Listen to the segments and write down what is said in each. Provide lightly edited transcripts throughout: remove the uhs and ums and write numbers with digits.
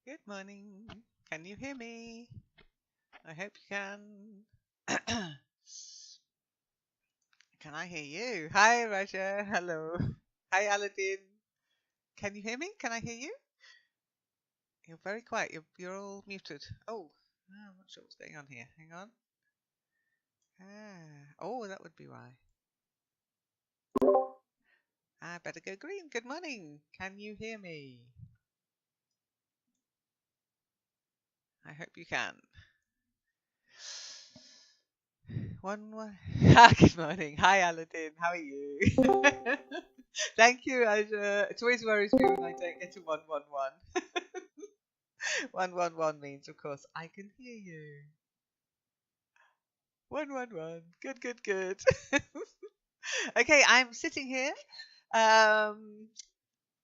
Good morning. Can you hear me? I hope you can. Can I hear you? Hi, Raja. Hello. Hi, Aladdin. Can you hear me? Can I hear you? You're very quiet. You're all muted. Oh, I'm not sure what's going on here. Hang on. Oh, that would be why. I better go green. Good morning. Can you hear me? I hope you can. One. Good morning. Hi, Aladdin. How are you? Thank you, Aja. It always worries me when I don't get a 111. 111 means, of course, I can hear you. 111. Good, good, good. Okay, I'm sitting here. Um,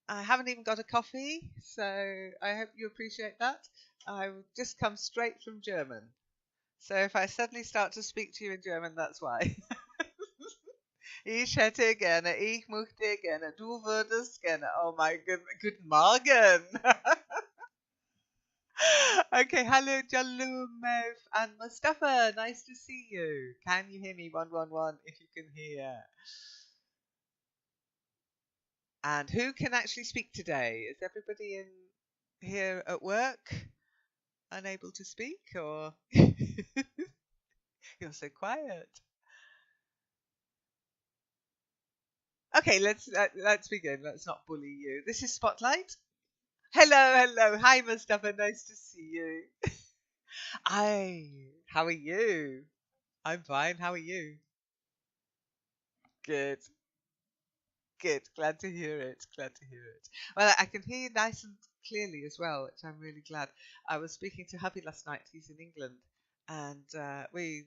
I haven't even got a coffee, so I hope you appreciate that. I've just come straight from German. So if I suddenly start to speak to you in German, that's why. Ich hätte gerne, ich möchte gerne, du würdest gerne. Oh my goodness, guten Morgen. Okay, hello, Jallumev and Mustafa. Nice to see you. Can you hear me? 111 if you can hear. And who can actually speak today? Is everybody in here at work unable to speak, or you're so quiet? Okay, let's begin. Let's not bully you. This is Spotlight. Hello, hello. Hi, Mustafa. Nice to see you. How are you? I'm fine. How are you? Good, good. Glad to hear it. Glad to hear it. Well, I can hear you nice and clearly as well, which I'm really glad. I was speaking to hubby last night. He's in England, and we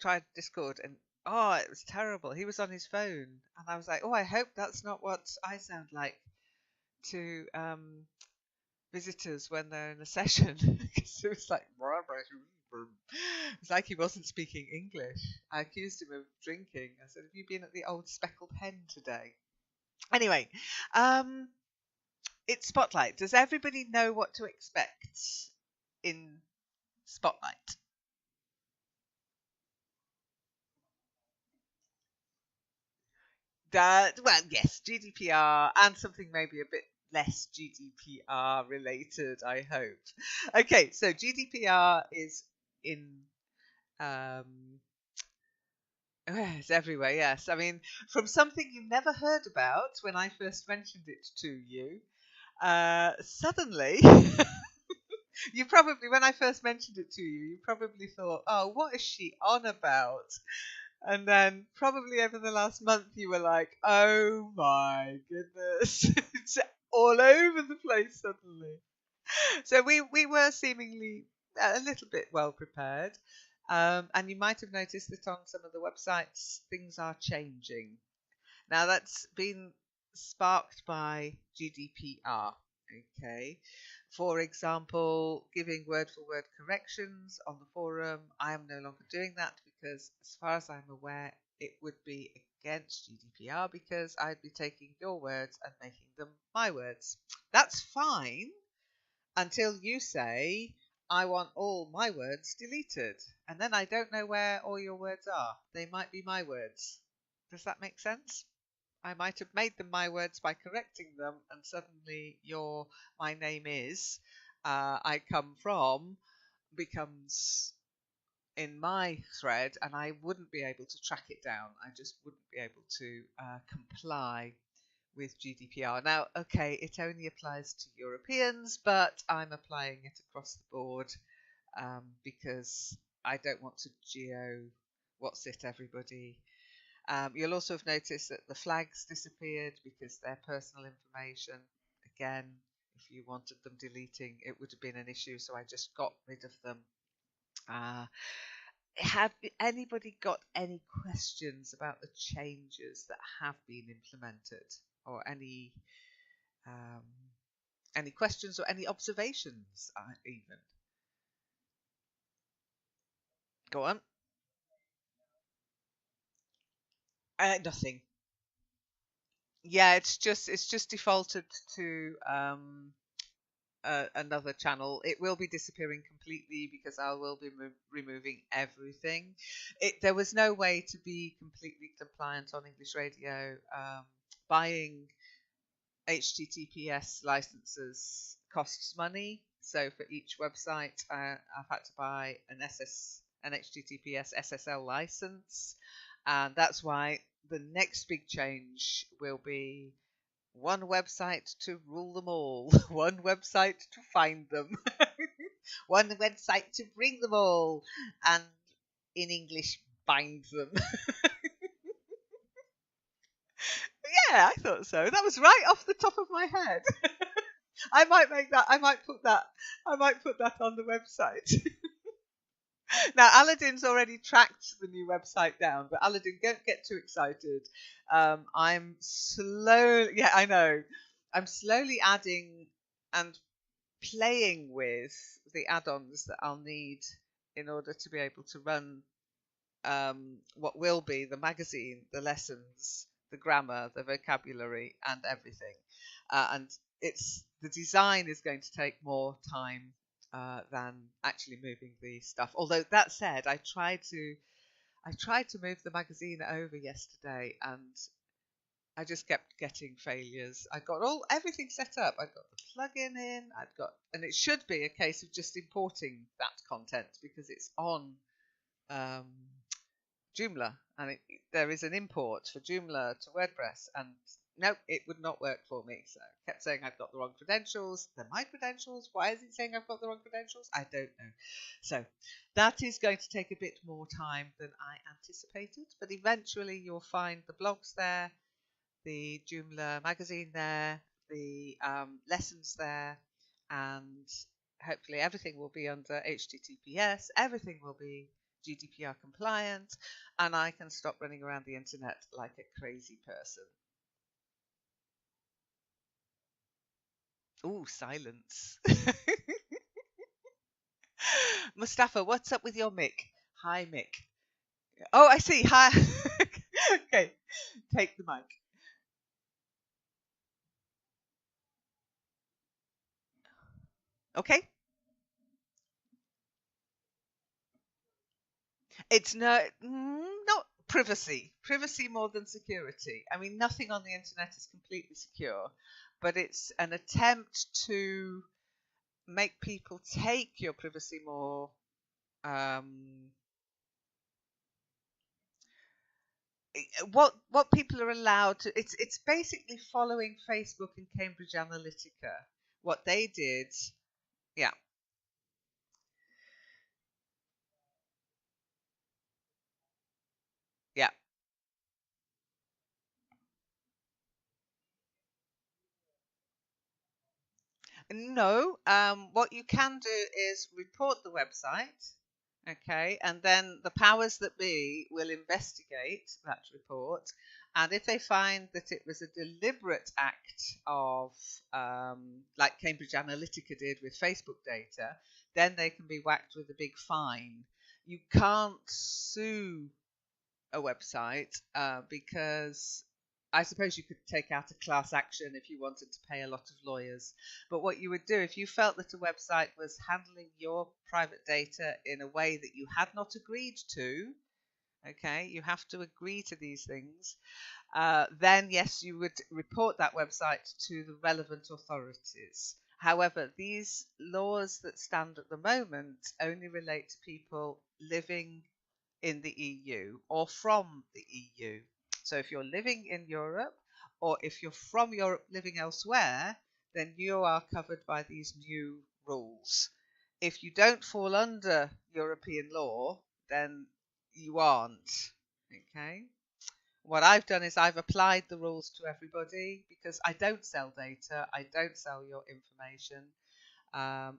tried Discord, and oh, it was terrible. He was on his phone, and I was like, oh, I hope that's not what I sound like to visitors when they're in a session, because it was like it's like he wasn't speaking English. I accused him of drinking. I said, have you been at the old Speckled Hen today? Anyway, um it's Spotlight. Does everybody know what to expect in Spotlight? Well, yes, GDPR and something maybe a bit less GDPR related, I hope. Okay, so GDPR is in um, it's everywhere, yes. I mean, from something you never heard about when I first mentioned it to you, suddenly, you probably, when I first mentioned it to you, you probably thought, oh, what is she on about? And then probably over the last month, you were like, oh my goodness, it's all over the place suddenly. So we were seemingly a little bit well prepared. And you might have noticed that on some of the websites, things are changing. Now, that's been sparked by GDPR. Okay. For example, giving word for word corrections on the forum. I am no longer doing that because, as far as I'm aware, it would be against GDPR because I'd be taking your words and making them my words. That's fine until you say, I want all my words deleted. And then I don't know where all your words are. They might be my words. Does that make sense? I might have made them my words by correcting them, and suddenly your my name is I come from becomes in my thread, and I wouldn't be able to track it down. I just wouldn't be able to comply with GDPR. Now, okay, it only applies to Europeans, but I'm applying it across the board because I don't want to geo what's it everybody. You'll also have noticed that the flags disappeared because they're personal information. Again, if you wanted them deleting, it would have been an issue, so I just got rid of them. Uh, have anybody got any questions about the changes that have been implemented, or um, any questions or any observations? Even go on. Nothing. Yeah, it's just defaulted to another channel. It will be disappearing completely because I will be removing everything. There was no way to be completely compliant on English radio. Buying HTTPS licenses costs money. So for each website, I've had to buy an HTTPS SSL license, and that's why the next big change will be one website to rule them all, one website to find them, one website to bring them all, and in English bind them. Yeah, I thought so. That was right off the top of my head. I might make that. I might put that. I might put that on the website. Now, Aladdin's already tracked the new website down, but Aladdin, don't get too excited. I'm slowly. Yeah, I know. I'm slowly adding and playing with the add-ons that I'll need in order to be able to run what will be the magazine, the lessons, the grammar, the vocabulary, and everything. And the design is going to take more time than actually moving the stuff. Although that said, I tried to move the magazine over yesterday, and I just kept getting failures. I got everything set up. I got the plugin in. And it should be a case of just importing that content because it's on Joomla, and there is an import for Joomla to WordPress, and nope, it would not work for me. So I kept saying I've got the wrong credentials. They're my credentials. Why is it saying I've got the wrong credentials? I don't know. So that is going to take a bit more time than I anticipated, but eventually you'll find the blogs there, the Joomla magazine there, the lessons there, and hopefully everything will be under HTTPS. Everything will be GDPR compliant, and I can stop running around the internet like a crazy person. Ooh, silence. Mustafa, what's up with your mic? Hi, Mick. Oh, I see. Hi. Okay, take the mic. Okay. It's not privacy. Privacy more than security. I mean, nothing on the internet is completely secure, but it's an attempt to make people take your privacy more what people are allowed to. It's basically following Facebook and Cambridge Analytica. What they did, yeah. Yeah. No, what you can do is report the website, okay, and then the powers that be will investigate that report, and if they find that it was a deliberate act of, like Cambridge Analytica did with Facebook data, then they can be whacked with a big fine. You can't sue a website because I suppose you could take out a class action if you wanted to pay a lot of lawyers. But what you would do if you felt that a website was handling your private data in a way that you had not agreed to, okay, you have to agree to these things, then yes, you would report that website to the relevant authorities. However, these laws that stand at the moment only relate to people living in the EU or from the EU. So if you're living in Europe, or if you're from Europe living elsewhere, then you are covered by these new rules. If you don't fall under European law, then you aren't. Okay? What I've done is I've applied the rules to everybody because I don't sell data, I don't sell your information.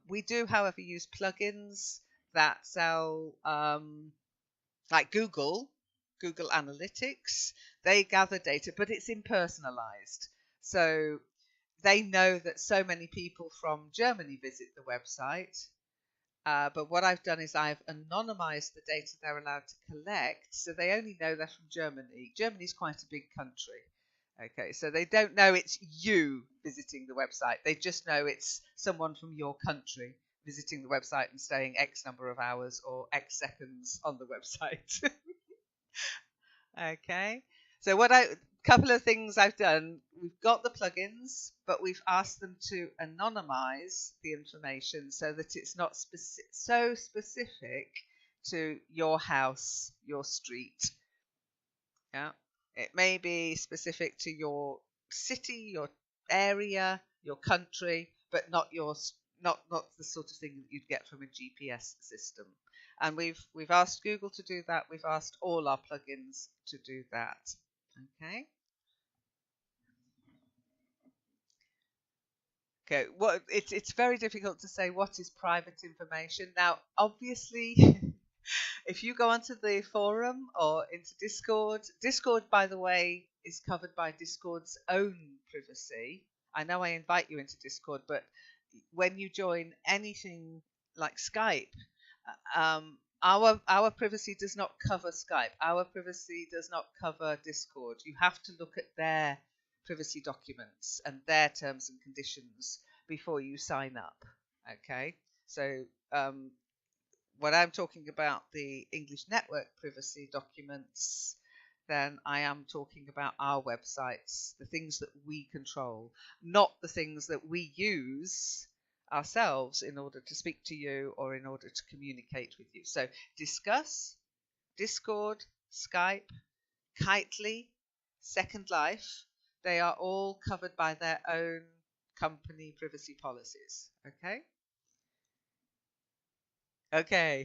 We do, however, use plugins that sell like Google Analytics. They gather data, but it's impersonalized. So they know that so many people from Germany visit the website. But what I've done is I've anonymized the data they're allowed to collect, so they only know they're from Germany. Germany's quite a big country. Okay, so they don't know it's you visiting the website. They just know it's someone from your country visiting the website and staying X number of hours or X seconds on the website. Okay. So what I couple of things I've done, we've got the plugins, but we've asked them to anonymize the information so that it's not so specific to your house, your street. Yeah. It may be specific to your city, your area, your country, but not the sort of thing that you'd get from a GPS system. And we've asked Google to do that. We've asked all our plugins to do that. Okay. Okay. What it's very difficult to say what is private information. Now, obviously, if you go onto the forum or into Discord, by the way, is covered by Discord's own privacy. I know I invite you into Discord, but when you join anything like Skype, our privacy does not cover Skype. Our privacy does not cover Discord. You have to look at their privacy documents and their terms and conditions before you sign up. Okay, so when I'm talking about the English network privacy documents, then I am talking about our websites, the things that we control, not the things that we use ourselves in order to speak to you or in order to communicate with you. So Discuss, Discord, Skype, Kitely, Second Life, they are all covered by their own company privacy policies. Okay? Okay.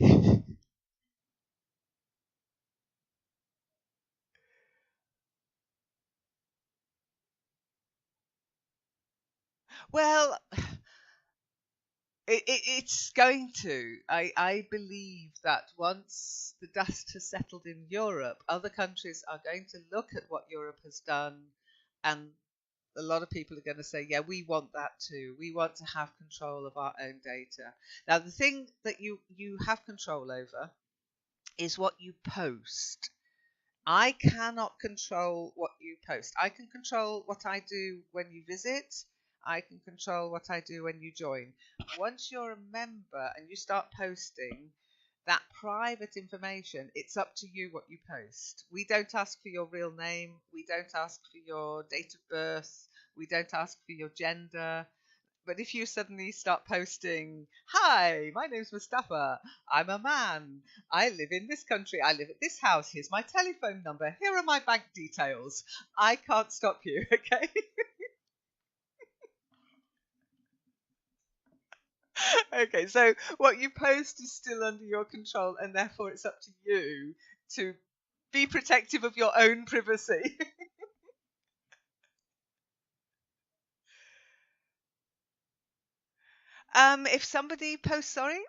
Well, it's going to. I believe that once the dust has settled in Europe, other countries are going to look at what Europe has done, and a lot of people are going to say, yeah, we want that too. We want to have control of our own data. Now, the thing that you have control over is what you post. I cannot control what you post. I can control what I do when you visit. I can control what I do when you join. Once you're a member and you start posting that private information, it's up to you what you post. We don't ask for your real name. We don't ask for your date of birth. We don't ask for your gender. But if you suddenly start posting, hi, my name's Mustafa, I'm a man, I live in this country, I live at this house, here's my telephone number, here are my bank details, I can't stop you, okay? Okay, so what you post is still under your control, and therefore it's up to you to be protective of your own privacy. If somebody posts, sorry?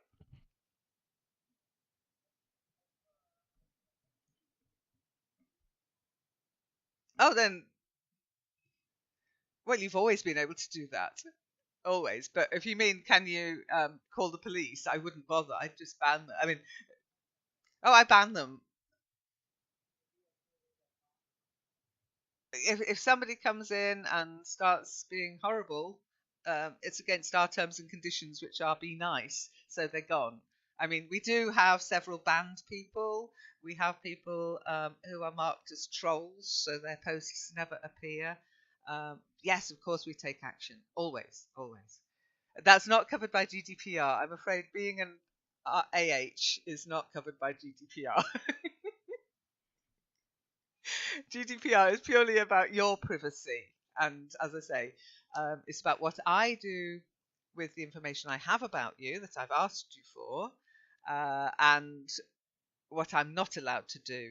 Oh, then, well, you've always been able to do that. Always. But if you mean, can you call the police? I wouldn't bother. I'd just ban them. I mean, oh, I ban them. If somebody comes in and starts being horrible, it's against our terms and conditions, which are be nice. So they're gone. I mean, we do have several banned people. We have people who are marked as trolls, so their posts never appear. Yes, of course, we take action. Always, always. That's not covered by GDPR. I'm afraid being an AH is not covered by GDPR. GDPR is purely about your privacy. And as I say, it's about what I do with the information I have about you that I've asked you for, and what I'm not allowed to do.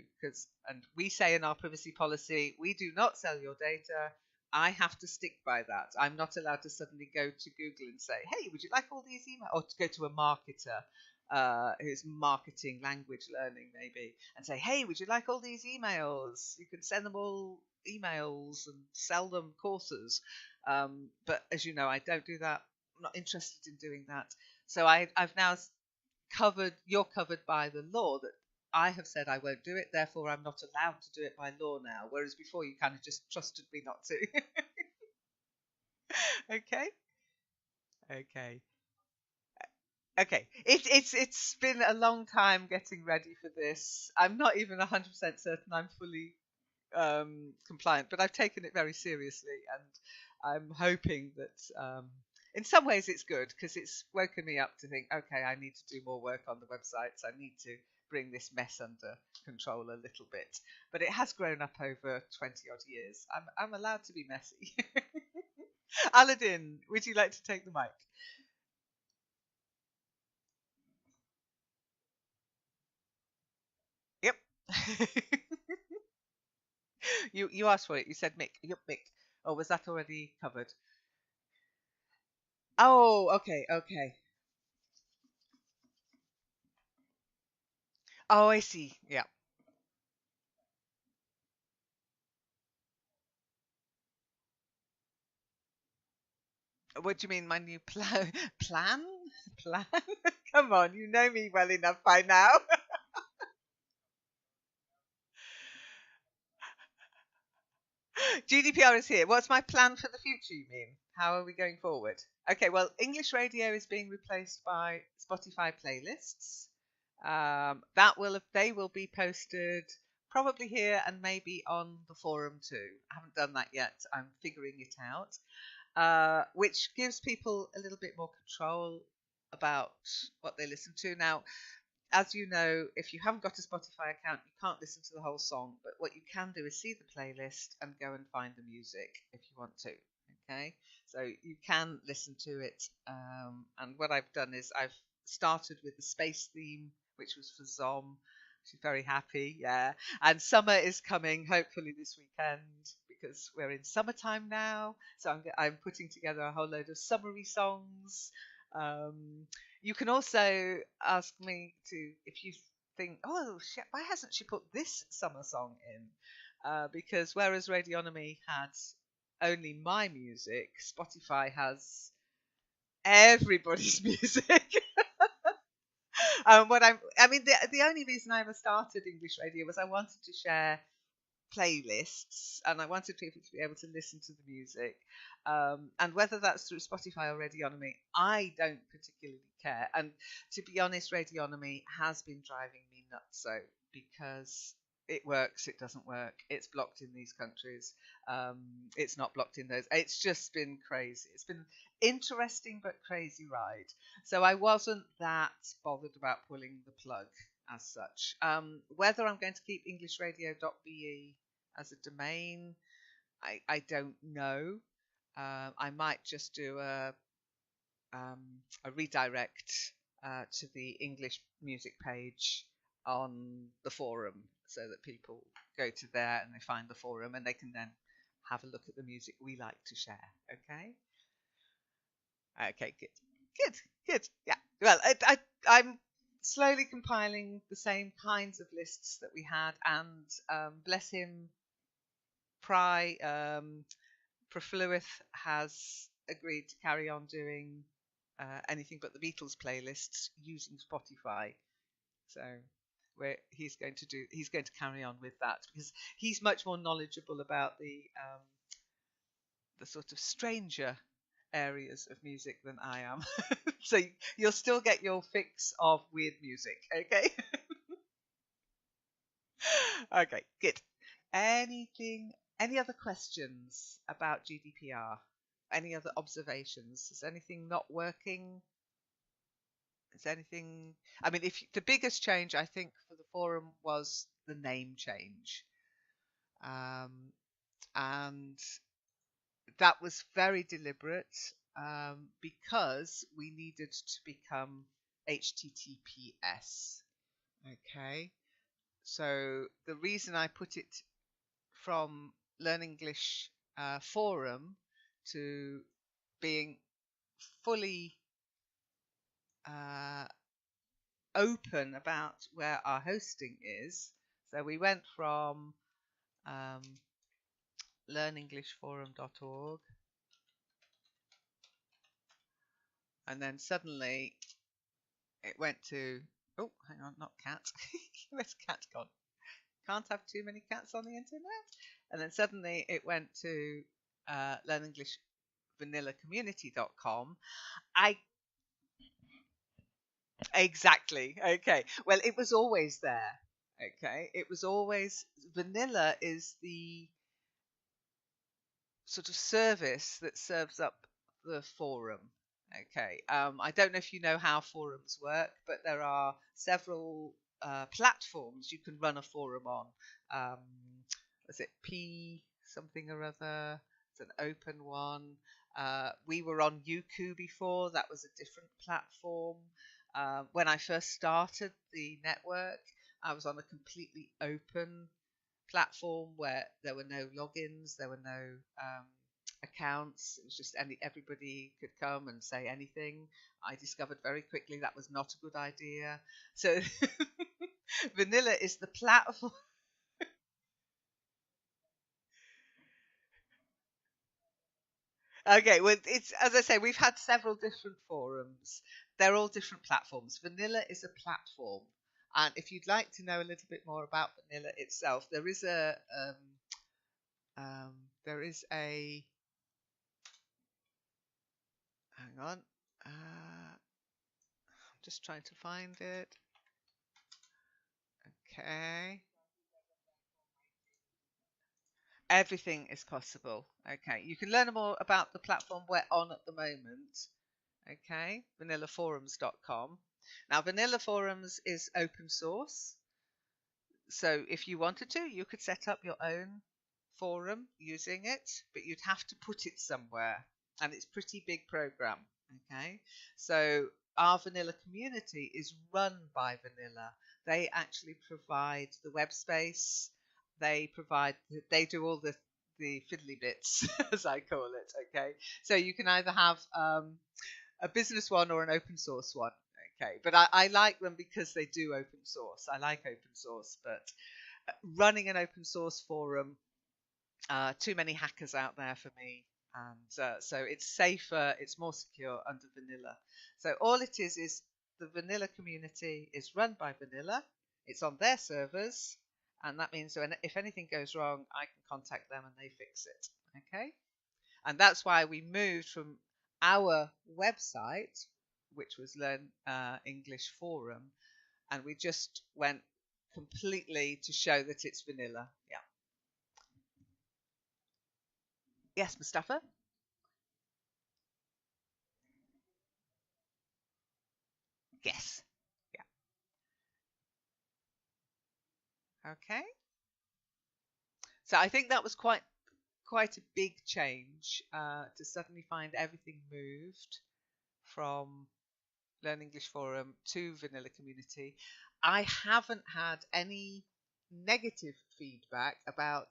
And we say in our privacy policy, we do not sell your data. I have to stick by that. I'm not allowed to suddenly go to Google and say, hey, would you like all these emails? Or to go to a marketer who's marketing language learning, maybe, and say, hey, would you like all these emails? You can send them all emails and sell them courses. But as you know, I don't do that. I'm not interested in doing that. So I've now you're covered by the law that I have said I won't do it, therefore I'm not allowed to do it by law now. Whereas before you kind of just trusted me not to. Okay. Okay. Okay. It's been a long time getting ready for this. I'm not even 100% certain I'm fully compliant, but I've taken it very seriously, and I'm hoping that in some ways it's good because it's woken me up to think, okay, I need to do more work on the websites. I need to bring this mess under control a little bit. But it has grown up over 20 odd years. I'm allowed to be messy. Aladdin, would you like to take the mic? Yep. You asked for it. You said Mick. Yep, Mick. Oh, was that already covered? Oh, okay, okay. Oh, I see. Yeah. What do you mean, my new plan? Plan? Plan? Come on, you know me well enough by now. GDPR is here. What's my plan for the future, you mean? How are we going forward? Okay, well, English radio is being replaced by Spotify playlists. They will be posted probably here and maybe on the forum too. I haven't done that yet. I'm figuring it out. Which gives people a little bit more control about what they listen to. Now, as you know, if you haven't got a Spotify account, you can't listen to the whole song. But what you can do is see the playlist and go and find the music if you want to. Okay, so you can listen to it. And what I've done is I've started with the space theme, which was for Zom. She's very happy, yeah. And summer is coming, hopefully this weekend, because we're in summertime now. So I'm putting together a whole load of summery songs. Um, you can also ask me to, if you think, oh shit, why hasn't she put this summer song in? Because whereas Radionomy had only my music, Spotify has everybody's music. I mean, the only reason I ever started English radio was I wanted to share playlists and I wanted people to be able to listen to the music. And whether that's through Spotify or Radionomy, I don't particularly care. And to be honest, Radionomy has been driving me nuts. So because it works, it doesn't work. It's blocked in these countries. Um, it's not blocked in those. It's just been crazy. It's been interesting but crazy ride. So I wasn't that bothered about pulling the plug as such. Whether I'm going to keep englishradio.be as a domain, I don't know. I might just do a redirect to the English music page on the forum so that people go to there and they find the forum and they can then have a look at the music we like to share. Okay? Okay, good. Good, good. Yeah. Well, I'm slowly compiling the same kinds of lists that we had, and bless him, Profluith has agreed to carry on doing anything but the Beatles playlists using Spotify. So he's going to carry on with that because he's much more knowledgeable about the sort of stranger areas of music than I am. So you'll still get your fix of weird music, okay? Okay, good. Any other questions about GDPR? Any other observations? Is anything not working? Is anything? I mean, if the biggest change I think for the forum was the name change, um, and that was very deliberate because we needed to become HTTPS. Okay, so the reason I put it from Learn English forum to being fully uh, open about where our hosting is. So we went from um, learnenglishforum.org and then suddenly it went to, Oh, hang on, not cat. Where's cat gone? Can't have too many cats on the internet. And then suddenly it went to learnenglishvanillacommunity.com. I Exactly. Okay. Well, it was always there. Okay. It was always vanilla is the sort of service that serves up the forum. Okay. I don't know if you know how forums work, but there are several platforms you can run a forum on. Um, was it P something or other? It's an open one. We were on Youku before. That was a different platform. When I first started the network, I was on a completely open platform where there were no logins, there were no accounts. It was just everybody could come and say anything. I discovered very quickly that was not a good idea. So vanilla is the platform. Okay, well, it's as I say, we've had several different forums. They're all different platforms. Vanilla is a platform, and if you'd like to know a little bit more about vanilla itself, um, there is a hang on, I'm just trying to find it. Okay, everything is possible. Okay, you can learn more about the platform we're on at the moment. Okay, vanillaforums.com. Now, Vanilla Forums is open source. So if you wanted to, you could set up your own forum using it, but you'd have to put it somewhere. And it's a pretty big program. Okay. So our vanilla community is run by Vanilla. They actually provide the web space. They do all the fiddly bits, as I call it. Okay. So you can either have a business one or an open source one. Okay, but I like them because they do open source. I like open source, but running an open source forum, too many hackers out there for me, and so it's safer, it's more secure under vanilla. So all it is the vanilla community is run by vanilla. It's on their servers, and that means when if anything goes wrong, I can contact them and they fix it. Okay, and that's why we moved from our website, which was Learn English Forum, and we just went completely to show that it's vanilla. Yeah. Yes, Mustafa? Yes. Yeah. Okay. So I think that was quite a big change to suddenly find everything moved from Learn English Forum to Vanilla Community. I haven't had any negative feedback about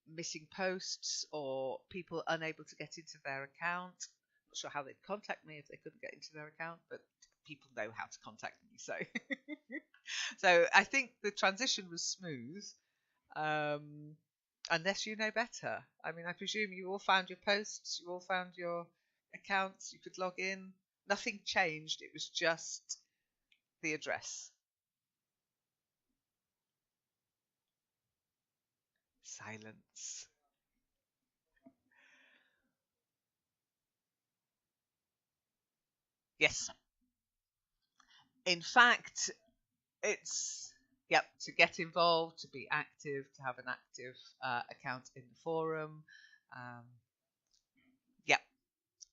missing posts or people unable to get into their account. Not sure how they'd contact me if they couldn't get into their account, but people know how to contact me. So, so I think the transition was smooth. Um, unless you know better. I mean, I presume you all found your posts, you all found your accounts, you could log in. Nothing changed. It was just the address. Silence. Yes. In fact, it's yep, to get involved, to be active, to have an active account in the forum. Um, yep,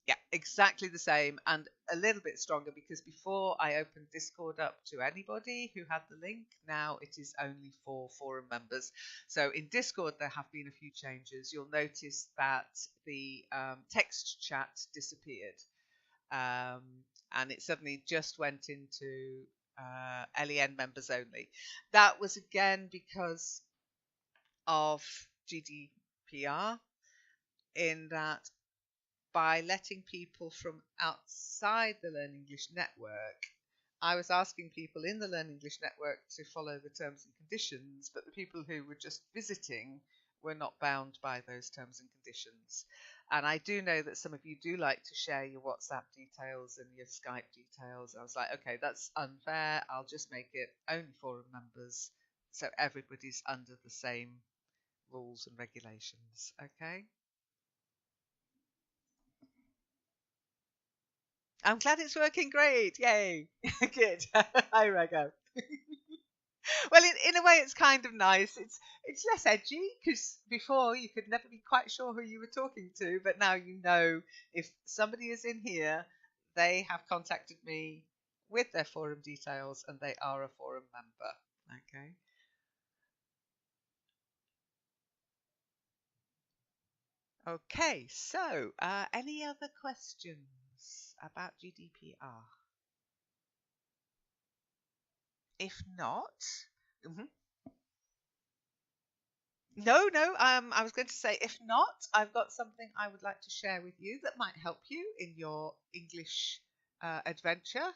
yeah, exactly the same and a little bit stronger because before I opened Discord up to anybody who had the link. Now it is only for forum members. So in Discord, there have been a few changes. You'll notice that the text chat disappeared um, and it suddenly just went into LEN members only. That was again because of GDPR, in that by letting people from outside the Learn English network, I was asking people in the Learn English network to follow the terms and conditions, but the people who were just visiting were not bound by those terms and conditions. And I do know that some of you do like to share your WhatsApp details and your Skype details. I was like, okay, that's unfair. I'll just make it only forum members so everybody's under the same rules and regulations. Okay. I'm glad it's working great. Yay. Good. Hi, Rego. Well, in a way, it's kind of nice. It's less edgy because before you could never be quite sure who you were talking to, but now you know if somebody is in here, they have contacted me with their forum details and they are a forum member. Okay. Okay. So, any other questions about GDPR? If not, mhm. No, no. I was going to say, if not, I've got something I would like to share with you that might help you in your English adventure.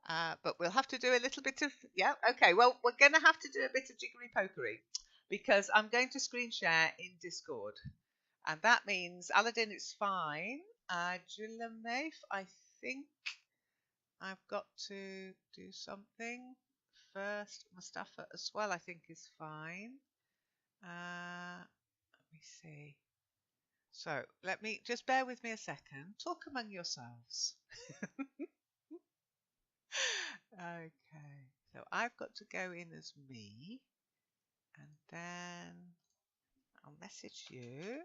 But we'll have to do a little bit of, yeah, okay. Well, we're going to have to do a bit of jiggery pokery because I'm going to screen share in Discord. And that means, Aladdin, it's fine. Julamef, I think I've got to do something first. Mustafa as well, I think is fine. Let me see. So let me just bear with me a second. Talk among yourselves. Okay. So I've got to go in as me, and then I'll message you.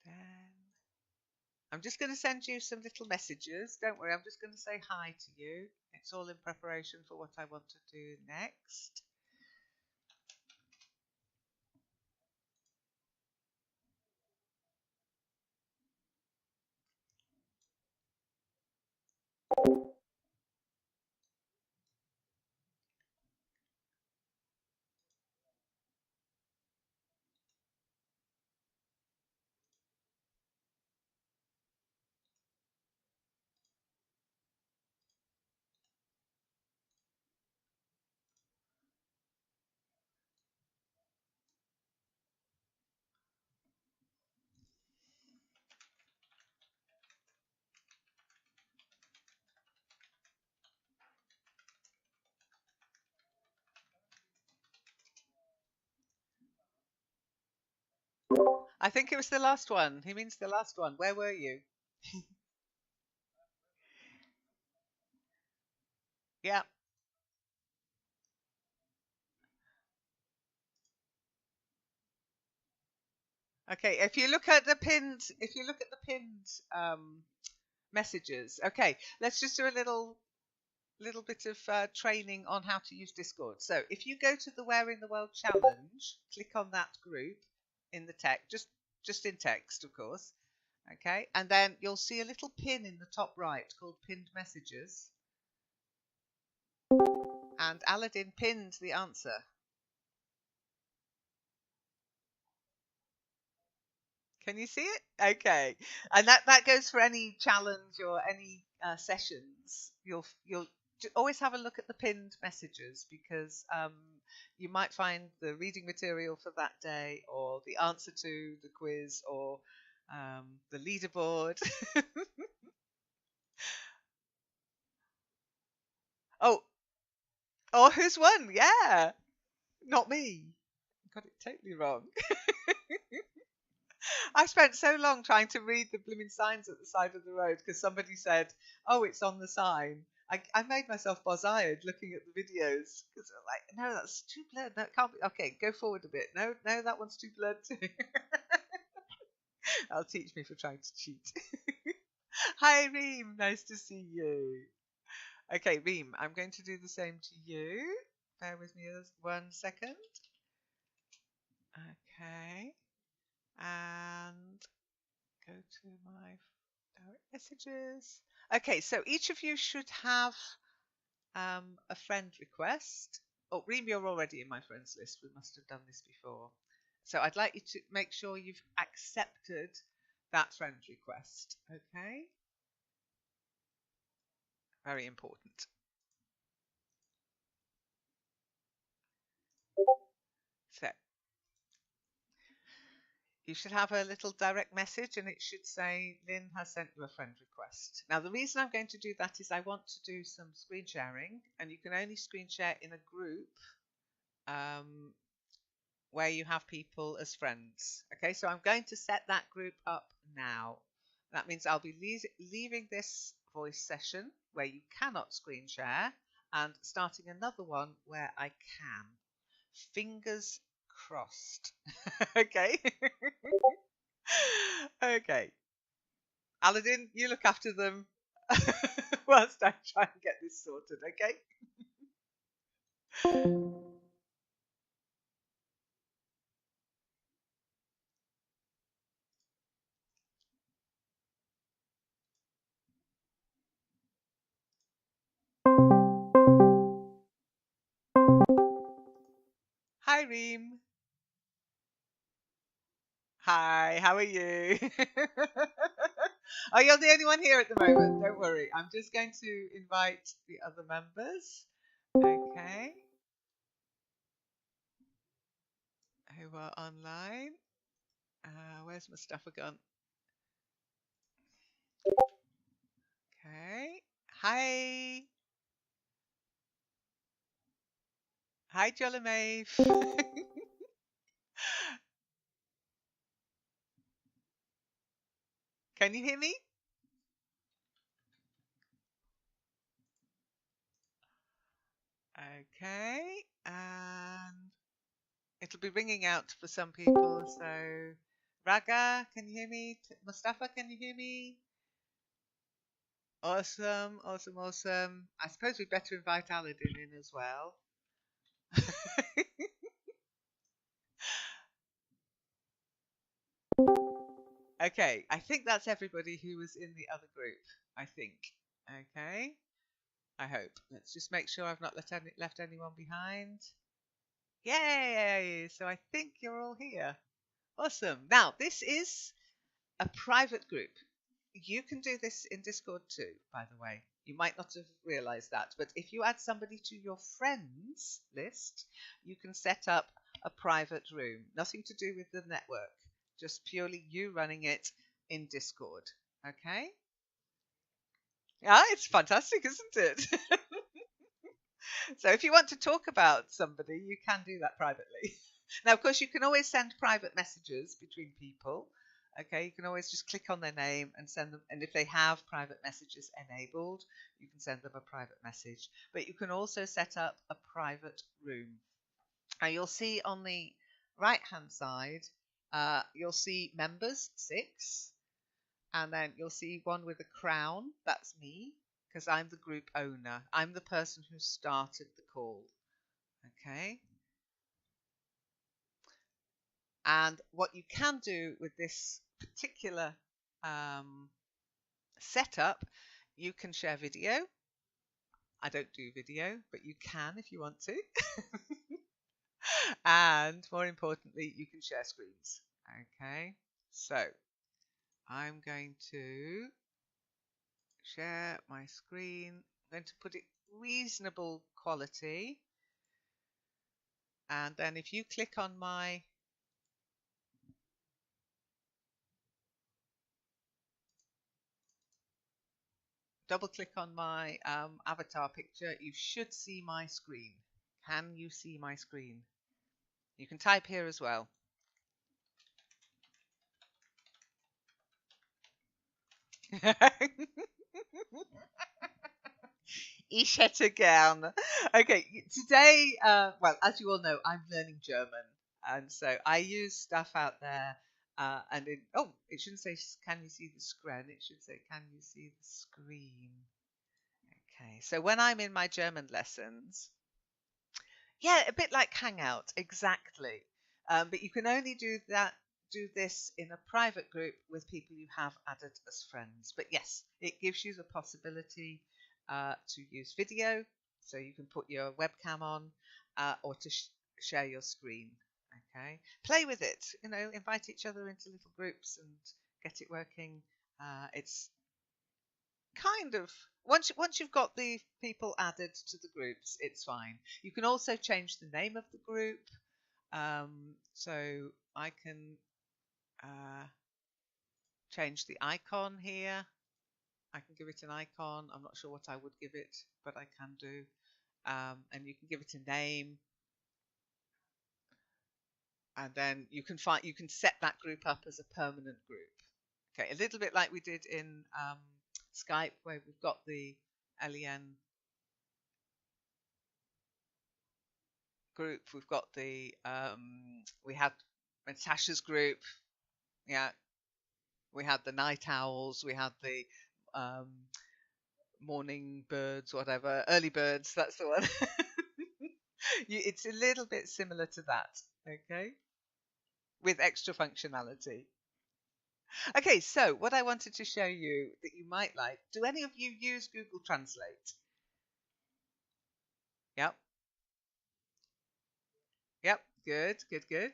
Then I'm just going to send you some little messages. Don't worry, I'm just going to say hi to you. It's all in preparation for what I want to do next. I think it was the last one. He means the last one. Where were you? Yeah. Okay. If you look at the pinned messages. Okay. Let's just do a little bit of training on how to use Discord. So if you go to the Where in the World challenge, click on that group in the text, just in text, of course. Okay, and then you'll see a little pin in the top right called pinned messages, and Aladdin pinned the answer. Can you see it? Okay, and that goes for any challenge or any sessions. You'll always have a look at the pinned messages because you might find the reading material for that day, or the answer to the quiz, or the leaderboard. Oh, or who's won? Yeah, not me. Got it totally wrong. I spent so long trying to read the blooming signs at the side of the road because somebody said, "Oh, it's on the sign." I made myself bozzired looking at the videos because I'm like, no, that's too blurred. No, it can't be. Okay, go forward a bit. No, no, that one's too blurred too. That'll teach me for trying to cheat. Hi, Reem. Nice to see you. Okay, Reem, I'm going to do the same to you. Bear with me 1 second. Okay. And go to my direct messages. Okay, so each of you should have a friend request. Oh, Reem, you're already in my friends list. We must have done this before. So I'd like you to make sure you've accepted that friend request. Okay? Very important. So You should have a little direct message and it should say Lynn has sent you a friend request. Now, the reason I'm going to do that is I want to do some screen sharing, and you can only screen share in a group um, where you have people as friends. Okay, so I'm going to set that group up now. That means I'll be leaving this voice session where you cannot screen share and starting another one where I can. Fingers crossed. Okay. Okay. Aladdin, you look after them whilst I try and get this sorted, okay? Hi, Reem. Hi, how are you? Oh, you're the only one here at the moment. Don't worry. I'm just going to invite the other members. Okay. Who are online. Where's Mustafa gone? Okay. Hi. Hi, Jolamave. Can you hear me? Okay. And it'll be ringing out for some people. So, Raga, can you hear me? Mustafa, can you hear me? Awesome, awesome, awesome. I suppose we'd better invite Aladdin in as well. Okay, I think that's everybody who was in the other group. I think. Okay, I hope. Let's just make sure I've not left anyone behind. Yay! So I think you're all here. Awesome. Now, this is a private group. You can do this in Discord too, by the way. You might not have realized that, but if you add somebody to your friends list, you can set up a private room. Nothing to do with the network, just purely you running it in Discord. Okay? Yeah, it's fantastic, isn't it? So if you want to talk about somebody, you can do that privately. Now, of course, you can always send private messages between people. Okay, you can always just click on their name and send them. And if they have private messages enabled, you can send them a private message. But you can also set up a private room. Now, you'll see on the right-hand side, you'll see members, 6. And then you'll see one with a crown. That's me, because I'm the group owner. I'm the person who started the call. Okay. And what you can do with this particular setup, you can share video. I don't do video, but you can if you want to. And more importantly, you can share screens. Okay. So I'm going to share my screen. I'm going to put it reasonable quality. And then if you click on my double click on my avatar picture, you should see my screen. Can you see my screen? You can type here as well. Ich hätte gern. Okay, today, well, as you all know, I'm learning German. And so I use stuff out there. Oh, it shouldn't say, can you see the screen? It should say, can you see the screen? Okay, so when I'm in my German lessons, yeah, a bit like Hangout, exactly. But you can only do this in a private group with people you have added as friends. But yes, it gives you the possibility to use video, so you can put your webcam on, or to share your screen. Okay, play with it. Invite each other into little groups and get it working. It's kind of once you've got the people added to the groups, it's fine. You can also change the name of the group. So I can change the icon here. I can give it an icon. I'm not sure what I would give it, but I can do. And you can give it a name. And then you can set that group up as a permanent group. Okay, a little bit like we did in Skype, where we've got the LEN group. We've got the we had Natasha's group. Yeah, we had the night owls. We had the morning birds, whatever, early birds. That's the one. It's a little bit similar to that. Okay, with extra functionality. Okay, so what I wanted to show you that you might like. Do any of you use Google Translate? Yep. Yep. Good, good, good.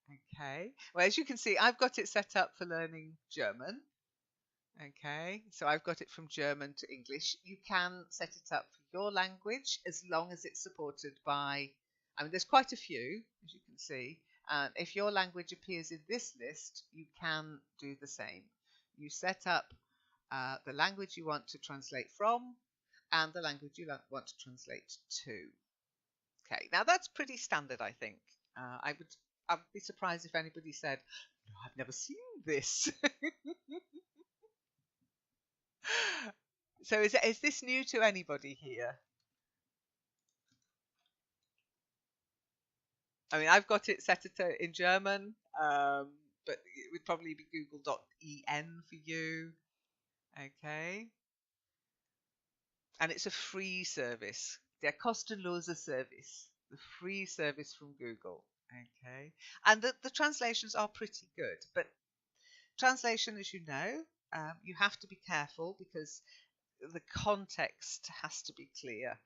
Okay. Well, as you can see, I've got it set up for learning German. Okay. So I've got it from German to English. You can set it up for your language as long as it's supported by, I mean, there's quite a few, as you can see. And if your language appears in this list, you can do the same. You set up the language you want to translate from and the language you want to translate to. Okay, now that's pretty standard, I think. I'd be surprised if anybody said, "No, I've never seen this." So is this new to anybody here? I mean, I've got it set in German, but it would probably be google.en for you. Okay. And it's a free service. Der kostenlose Service. The free service from Google. Okay. And the translations are pretty good. But translation, as you know, you have to be careful because the context has to be clear.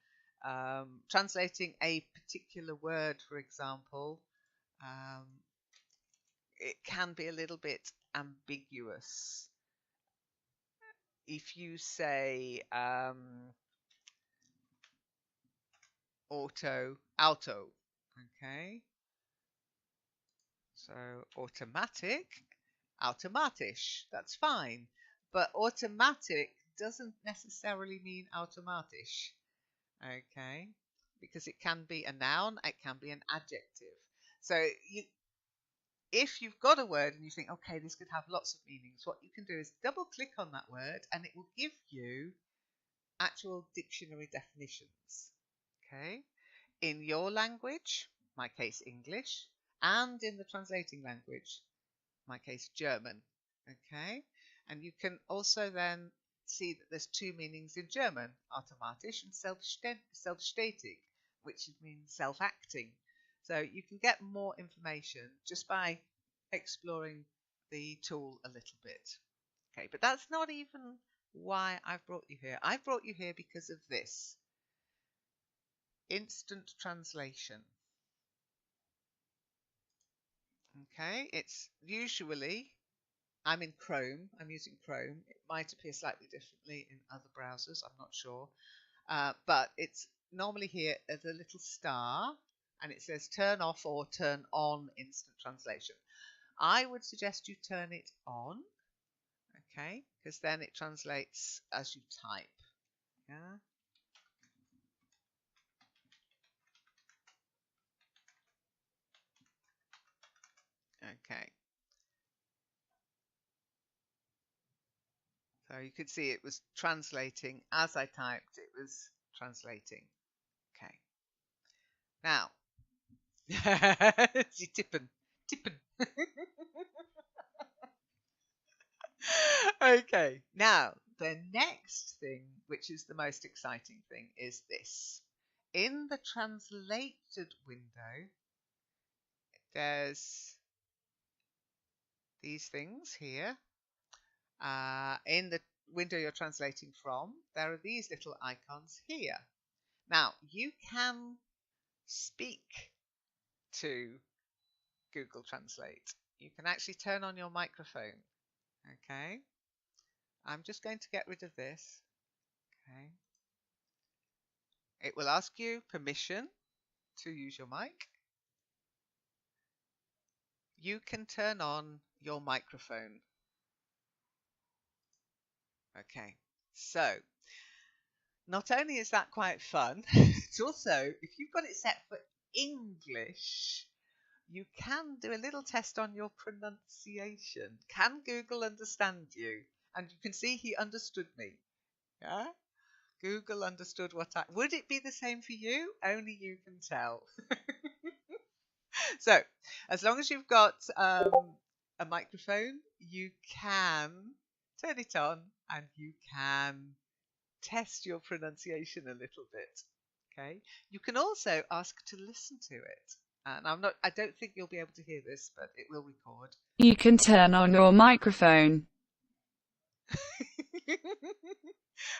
Translating a particular word, for example, it can be a little bit ambiguous. If you say auto, okay, so automatic, automatisch, that's fine, but automatic doesn't necessarily mean automatisch, okay, because it can be a noun, it can be an adjective. So if you've got a word and you think, okay, this could have lots of meanings, what you can do is double click on that word and it will give you actual dictionary definitions. Okay, in your language, my case English, and in the translating language, my case German. Okay, and you can also then see that there's two meanings in German, automatisch and selbstständig, which means self-acting. So you can get more information just by exploring the tool a little bit. Okay, but that's not even why I've brought you here. I've brought you here because of this. Instant translation. Okay, it's usually, I'm in Chrome, I'm using Chrome. It might appear slightly differently in other browsers, I'm not sure. But it's normally here as a little star and it says turn off or turn on instant translation. I would suggest you turn it on, okay, because then it translates as you type. Yeah. Okay. So you could see it was translating as I typed, it was translating. Okay. Now, Sie tippen. Okay. Now, the next thing, which is the most exciting thing, is this. In the translated window, there's these things here. In the window you're translating from, there are these little icons here. Now, you can speak to Google Translate. You can actually turn on your microphone. Okay. I'm just going to get rid of this. Okay. It will ask you permission to use your mic. You can turn on your microphone. Okay, so not only is that quite fun, it's also, if you've got it set for English, you can do a little test on your pronunciation. Can Google understand you? And you can see he understood me. Yeah? Google understood what I... Would it be the same for you? Only you can tell. So, as long as you've got a microphone, you can turn it on and you can test your pronunciation a little bit. Okay. You can also ask to listen to it. And I don't think you'll be able to hear this, but it will record. You can turn on your microphone.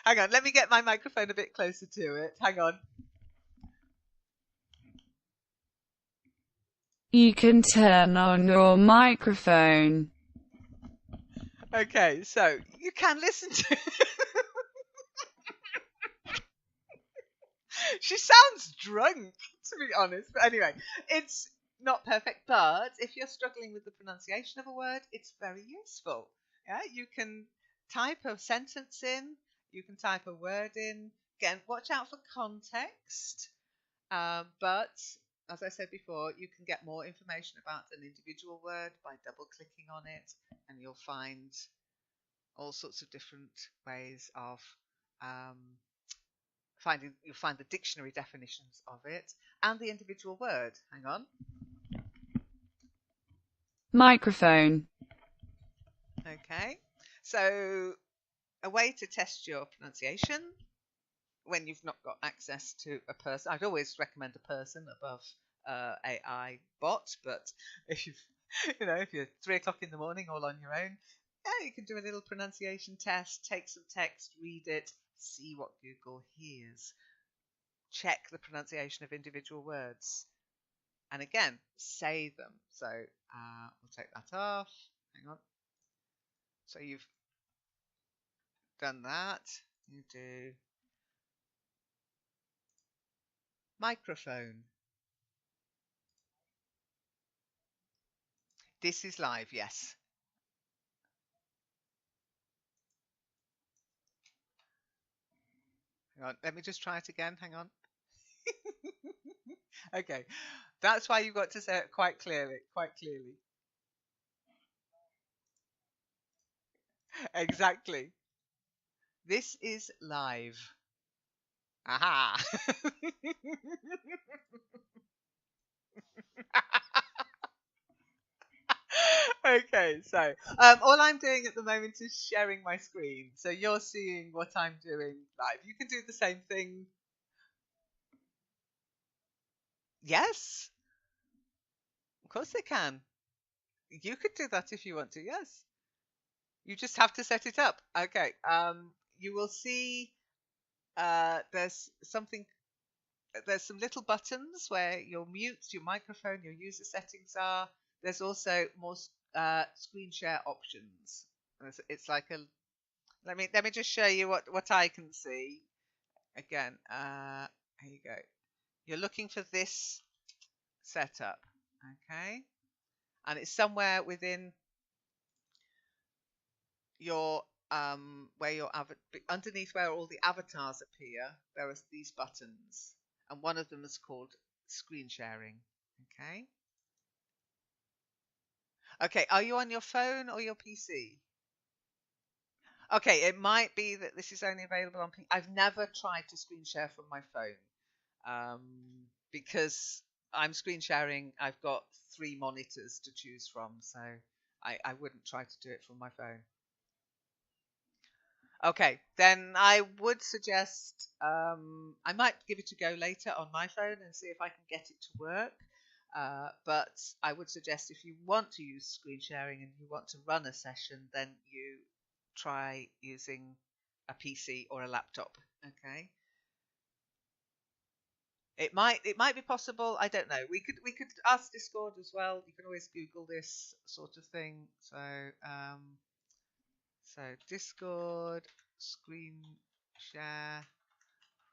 Hang on, let me get my microphone a bit closer to it. Hang on. You can turn on your microphone. Okay, so you can listen to She sounds drunk, to be honest. But anyway, it's not perfect, but if you're struggling with the pronunciation of a word, it's very useful. Yeah, you can type a sentence in, you can type a word in. Again, watch out for context. But as I said before, you can get more information about an individual word by double clicking on it, and you'll find all sorts of different ways of you'll find the dictionary definitions of it and the individual word. Hang on. Microphone. Okay. So a way to test your pronunciation when you've not got access to a person. I'd always recommend a person above AI bot, but if if you're 3 o'clock in the morning all on your own, yeah, you can do a little pronunciation test, take some text, read it, see what Google hears. Check the pronunciation of individual words. And again, say them. So we'll take that off. Hang on. So you've done that. You do microphone. This is live, yes. Hang on. Let me just try it again. Hang on. Okay. That's why you've got to say it quite clearly. Quite clearly. Exactly. This is live. Aha. Okay, so all I'm doing at the moment is sharing my screen. So you're seeing what I'm doing live. You can do the same thing. Yes, of course they can. You could do that if you want to. Yes, you just have to set it up. Okay. You will see. There's something. There's some little buttons where your mute, your microphone, your user settings are. There's also more screen share options. It's like a. Let me just show you what I can see. Again, here you go. You're looking for this setup, okay? And it's somewhere within your where your underneath where all the avatars appear. There are these buttons, and one of them is called screen sharing. Okay. Okay. Are you on your phone or your PC? Okay. It might be that this is only available on PC. I've never tried to screen share from my phone. Because I'm screen sharing, I've got 3 monitors to choose from, so I wouldn't try to do it from my phone. Okay, then I would suggest I might give it a go later on my phone and see if I can get it to work. But I would suggest if you want to use screen sharing and you want to run a session, then you try using a PC or a laptop. Okay. It might be possible. I don't know. We could ask Discord as well. You can always Google this sort of thing. So Discord screen share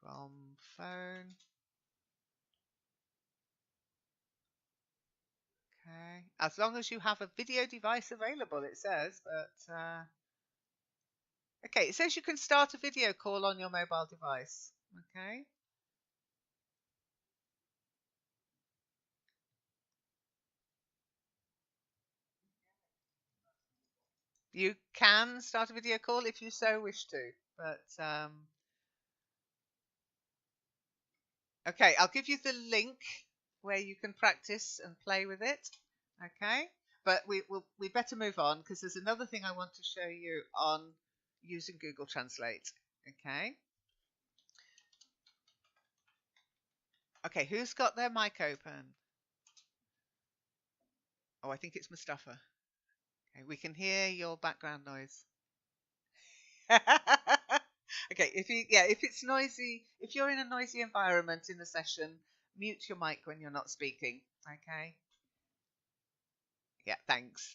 from phone. Okay, as long as you have a video device available, it says, but okay, it says you can start a video call on your mobile device. Okay. You can start a video call if you so wish to, but okay, I'll give you the link where you can practice and play with it. Okay, but we better move on because there's another thing I want to show you on using Google Translate. Okay. Okay, who's got their mic open? Oh, I think it's Mustafa. Okay, we can hear your background noise. Okay, if it's noisy, if you're in a noisy environment in a session, mute your mic when you're not speaking. Okay. Yeah, thanks.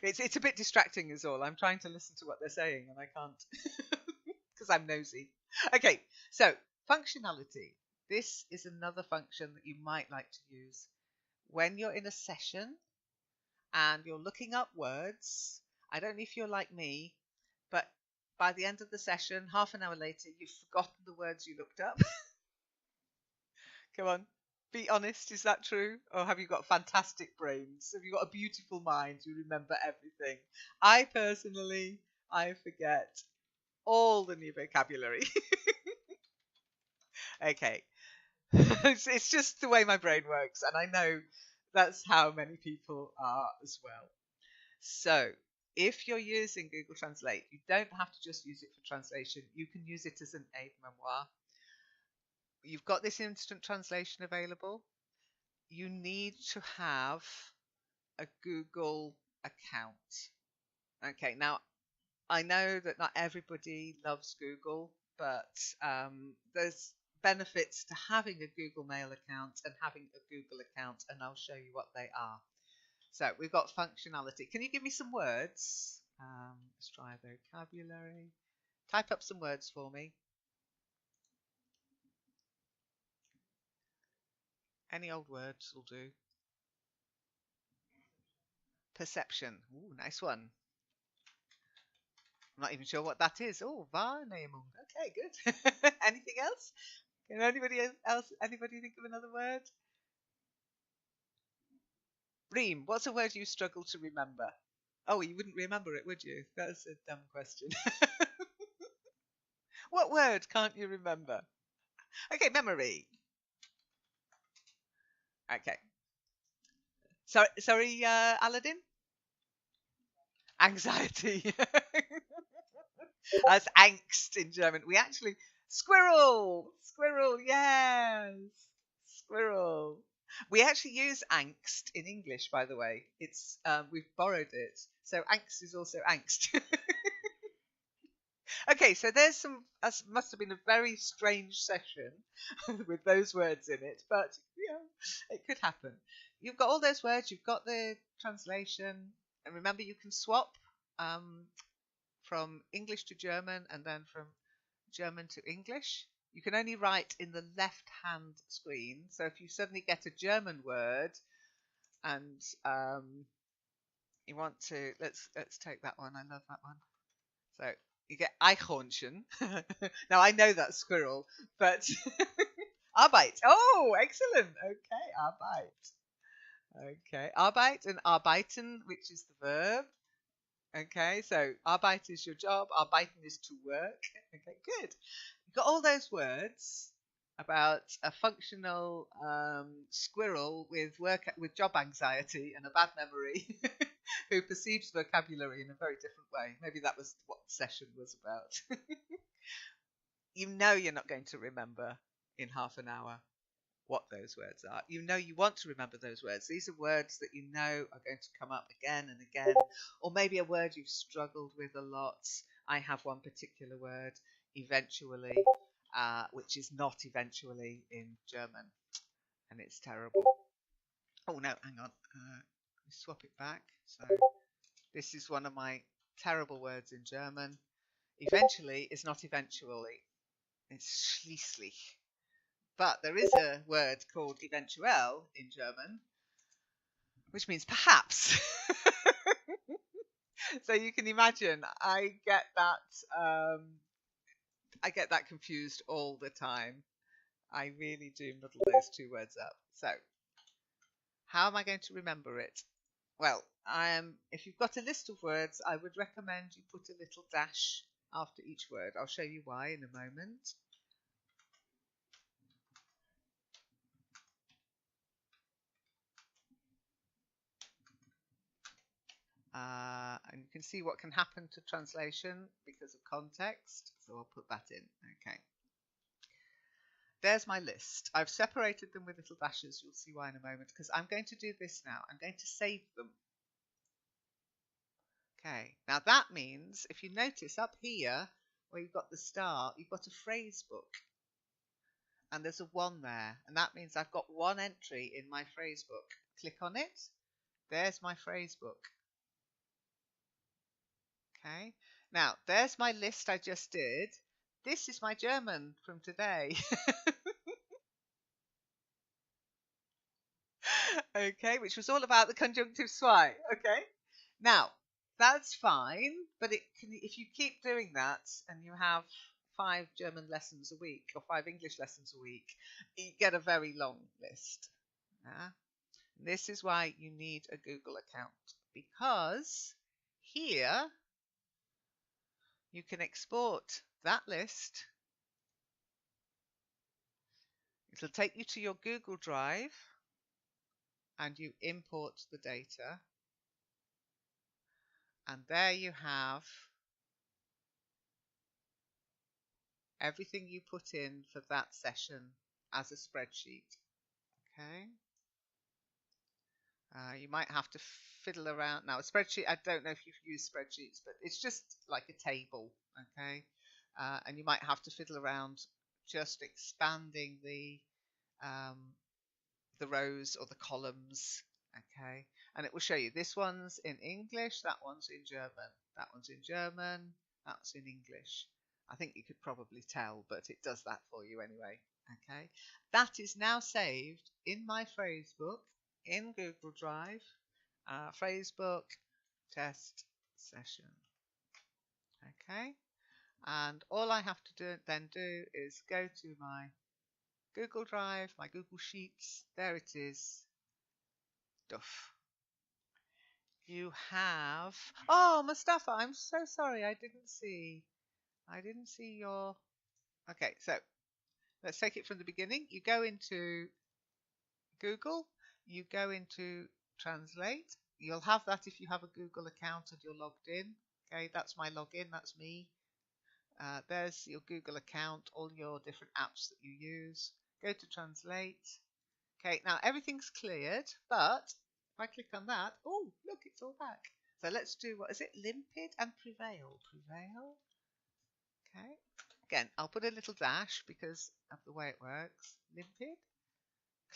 It's a bit distracting is all. I'm trying to listen to what they're saying and I can't because I'm nosy. Okay, so functionality. This is another function that you might like to use when you're in a session and you're looking up words. I don't know if you're like me, but by the end of the session, half an hour later, you've forgotten the words you looked up. Come on, be honest. Is that true? Or have you got fantastic brains? Have you got a beautiful mind? You remember everything. I personally, I forget all the new vocabulary. Okay. It's just the way my brain works. And I know that's how many people are as well. So if you're using Google Translate, you don't have to just use it for translation. You can use it as an aide-memoire. You've got this instant translation available. You need to have a Google account. Okay, now I know that not everybody loves Google, but there's benefits to having a Google Mail account and having a Google account, and I'll show you what they are. So we've got functionality. Can you give me some words? Let's try vocabulary. Type up some words for me. Any old words will do. Perception. Ooh, nice one. I'm not even sure what that is. Oh, Wahrnehmung. Okay, good. Anything else? Can anybody think of another word? Reem, what's a word you struggle to remember? Oh, you wouldn't remember it, would you? That's a dumb question. What word can't you remember? Okay, memory. Okay. Sorry, Aladdin? Anxiety. That's angst in German. We actually squirrel, yes, squirrel. We actually use angst in English, by the way. It's we've borrowed it, so angst is also angst. Okay, so there's some. That must have been a very strange session with those words in it, but it could happen. You've got all those words. You've got the translation, and remember you can swap. From English to German and then from German to English. You can only write in the left hand screen. So if you suddenly get a German word and you want to let's take that one. I love that one. So you get Eichhornchen. Now I know that's squirrel, but Arbeit. Oh, excellent. Okay, Arbeit. Okay, Arbeit and Arbeiten, which is the verb. Okay, so Arbeit is your job, Arbeiten is to work. Okay, good. You've got all those words about a functional squirrel with job anxiety and a bad memory who perceives vocabulary in a very different way. Maybe that was what the session was about. You know you're not going to remember in half an hour what those words are. You know you want to remember those words. These are words that you know are going to come up again and again, or maybe a word you've struggled with a lot. I have one particular word, eventually, which is not eventually in German, and it's terrible. Oh no, hang on. Let me swap it back. So this is one of my terrible words in German. Eventually is not eventually. It's schließlich. But there is a word called eventuell in German, which means perhaps. So you can imagine I get that confused all the time. I really do muddle those two words up. So how am I going to remember it? Well, if you've got a list of words, I would recommend you put a little dash after each word. I'll show you why in a moment. And you can see what can happen to translation because of context. So I'll put that in. Okay. There's my list. I've separated them with little dashes. You'll see why in a moment, because I'm going to do this now. I'm going to save them. Okay. Now that means, if you notice up here where you've got the star, you've got a phrase book. And there's a 1 there. And that means I've got one entry in my phrase book. Click on it. There's my phrase book. Okay. Now, there's my list I just did. This is my German from today. Okay, which was all about the conjunctive zwei. Okay. Now, that's fine, but if you keep doing that and you have 5 German lessons a week or 5 English lessons a week, you get a very long list. Yeah? This is why you need a Google account, because here you can export that list. It'll take you to your Google Drive and you import the data. And there you have everything you put in for that session as a spreadsheet. Okay. You might have to fiddle around. Now, a spreadsheet, I don't know if you've used spreadsheets, but it's just like a table. Okay. And you might have to fiddle around just expanding the rows or the columns. Okay. And it will show you this one's in English, that one's in German, that one's in German, that's in English. I think you could probably tell, but it does that for you anyway. Okay. That is now saved in my phrase book in Google Drive. Phrase book test session. Okay. And all I have to do is go to my Google Drive, my Google Sheets. There it is. Duff. You have. Oh, Mustafa, I'm so sorry. I didn't see your. Okay, so let's take it from the beginning. You go into Google. You go into Translate. You'll have that if you have a Google account and you're logged in. Okay, that's my login. That's me. There's your Google account, all your different apps that you use. Go to Translate. Okay, now everything's cleared, but if I click on that, oh, look, it's all back. So let's do, what is it? Limpid and Prevail. Prevail. Okay. Again, I'll put a little dash because of the way it works. Limpid.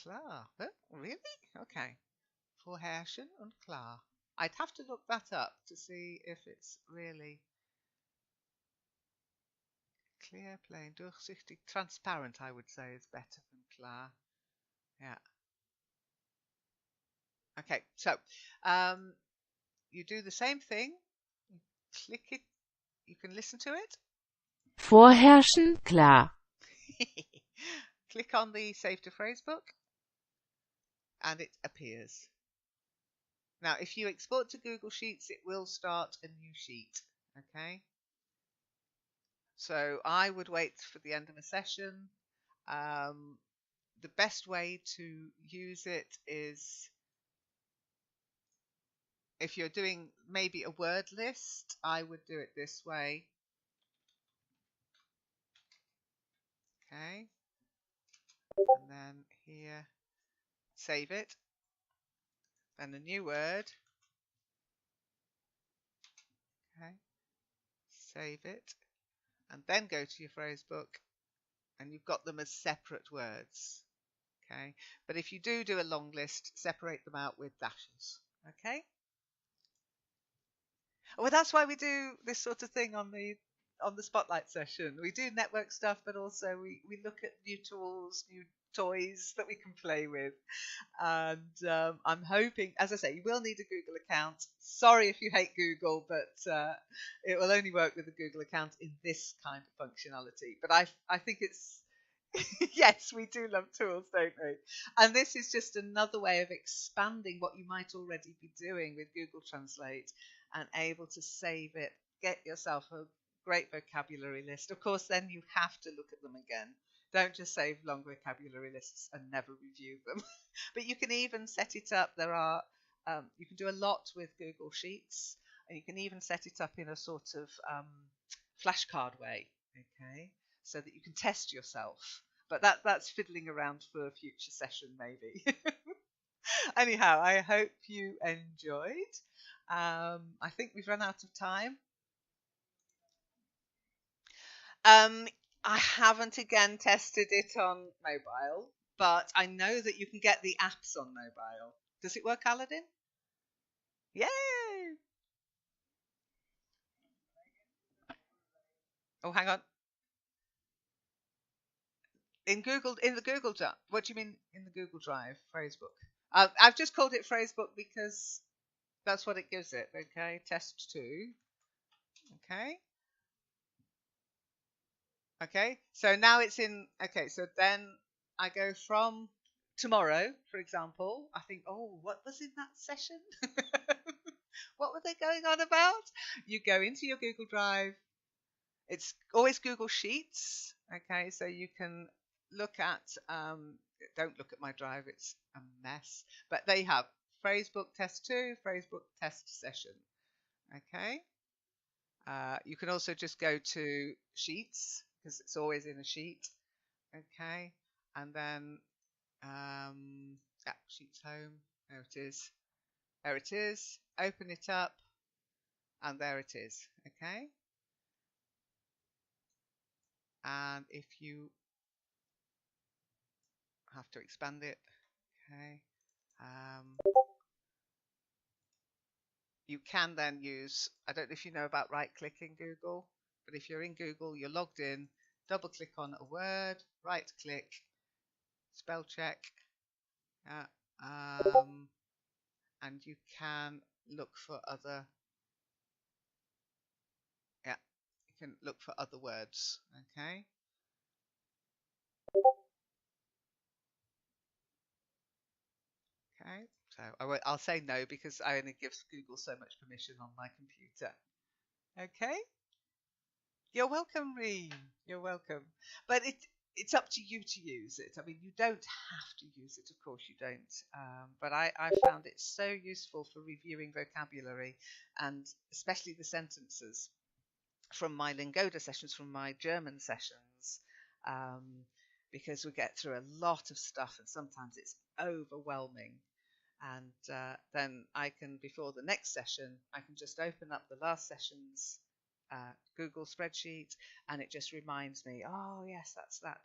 Klar. Oh, really? Okay. Vorherrschen und klar. I'd have to look that up to see if it's really clear, plain, durchsichtig, transparent, I would say is better than klar. Yeah. Okay, so you do the same thing. You click it. You can listen to it. Vorherrschen, klar. Click on the Save to Phrase book and it appears. Now, if you export to Google Sheets, it will start a new sheet. Okay. So I would wait for the end of a session. The best way to use it is if you're doing maybe a word list, I would do it this way. Okay. And then here, save it. Then a new word. Okay. Save it. And then go to your phrase book and you've got them as separate words. Okay. But if you do a long list, separate them out with dashes. Okay. Well, that's why we do this sort of thing on the spotlight session. We do network stuff, but also we look at new tools, new toys that we can play with. And I'm hoping, as I say, you will need a Google account. Sorry if you hate Google, but it will only work with a Google account in this kind of functionality. But I think it's yes, we do love tools, don't we? And this is just another way of expanding what you might already be doing with Google Translate and able to save it, get yourself a great vocabulary list. Of course, then you have to look at them again. Don't just save long vocabulary lists and never review them. But you can even set it up. You can do a lot with Google Sheets, and you can even set it up in a sort of flashcard way, okay, so that you can test yourself. But that's fiddling around for a future session, maybe. Anyhow, I hope you enjoyed. I think we've run out of time. Um, I haven't again tested it on mobile, but I know that you can get the apps on mobile. Does it work, Aladdin? Yay! Oh, hang on. In the Google Drive. What do you mean in the Google Drive? Phrasebook. I've just called it Phrasebook because that's what it gives it. Okay, test two. Okay. Okay. So now it's in. Okay. So then I go from tomorrow, for example. I think, oh, what was in that session? What were they going on about? You go into your Google Drive. It's always Google Sheets. Okay. So you can look at. Don't look at my drive. It's a mess. But they have Phrasebook test two, Phrasebook test session. Okay. You can also just go to Sheets because it's always in a sheet. Okay. And then Sheets home. There it is. There it is. Open it up. And there it is. Okay. And if you have to expand it. Okay. You can then use, I don't know if you know about right click in Google, but if you're in Google, you're logged in, double click on a word, right click, spell check, and you can look for other, you can look for other words. Okay. Okay. So I'll say no because I only give Google so much permission on my computer. Okay. You're welcome, Reen. You're welcome. But it's up to you to use it. I mean, you don't have to use it, of course you don't. But I found it so useful for reviewing vocabulary and especially the sentences from my Lingoda sessions, from my German sessions, because we get through a lot of stuff and sometimes it's overwhelming. And then I can, before the next session, I can just open up the last session's Google spreadsheet and it just reminds me, oh yes, that's that.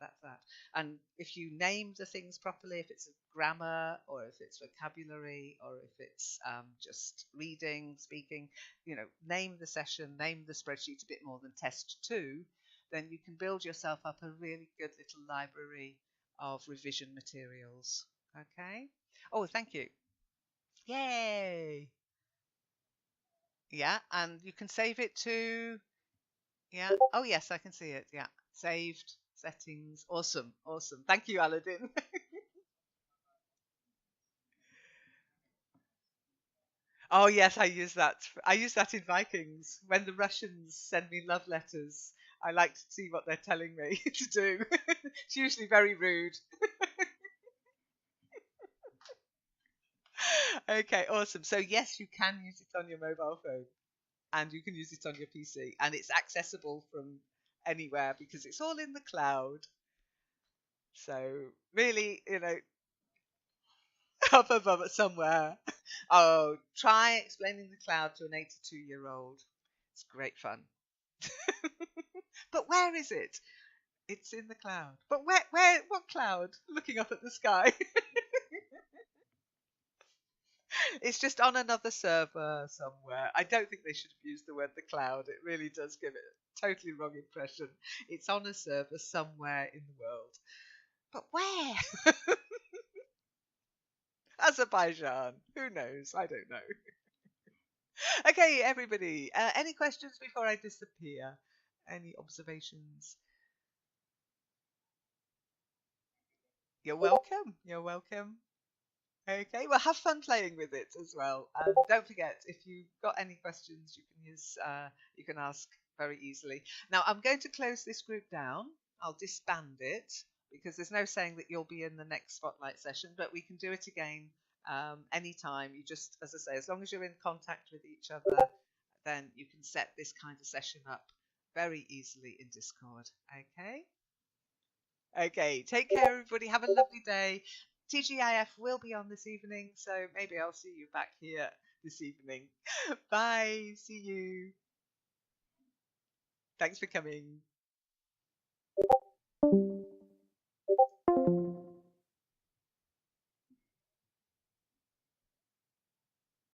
And if you name the things properly, if it's grammar or if it's vocabulary or if it's just reading, speaking, name the session, name the spreadsheet a bit more than test two, then you can build yourself up a really good little library of revision materials. Okay. Oh, thank you. Yay. Yeah, and you can save it to, yeah. Oh, yes, I can see it. Yeah, saved settings. Awesome, awesome. Thank you, Aladdin. Oh, yes, I use that. I use that in Vikings. When the Russians send me love letters, I like to see what they're telling me to do. It's usually very rude. Okay, awesome. So, yes, you can use it on your mobile phone. And you can use it on your PC, and it's accessible from anywhere because it's all in the cloud. So really, up above it somewhere. Oh, try explaining the cloud to an 82-year-old. It's great fun. But where is it? It's in the cloud. But what cloud? Looking up at the sky. It's just on another server somewhere. I don't think they should have used the word the cloud. It really does give it a totally wrong impression. It's on a server somewhere in the world. But where? Azerbaijan. Who knows? I don't know. Okay, everybody. Any questions before I disappear? Any observations? You're welcome. You're welcome. Okay, well, have fun playing with it as well. And don't forget, if you've got any questions, you can ask very easily. Now, I'm going to close this group down. I'll disband it because there's no saying that you'll be in the next spotlight session, but we can do it again anytime. You just, as I say, as long as you're in contact with each other, then you can set this kind of session up very easily in Discord. Okay? Okay, take care, everybody. Have a lovely day. TGIF will be on this evening, so maybe I'll see you back here this evening. Bye. See you. Thanks for coming.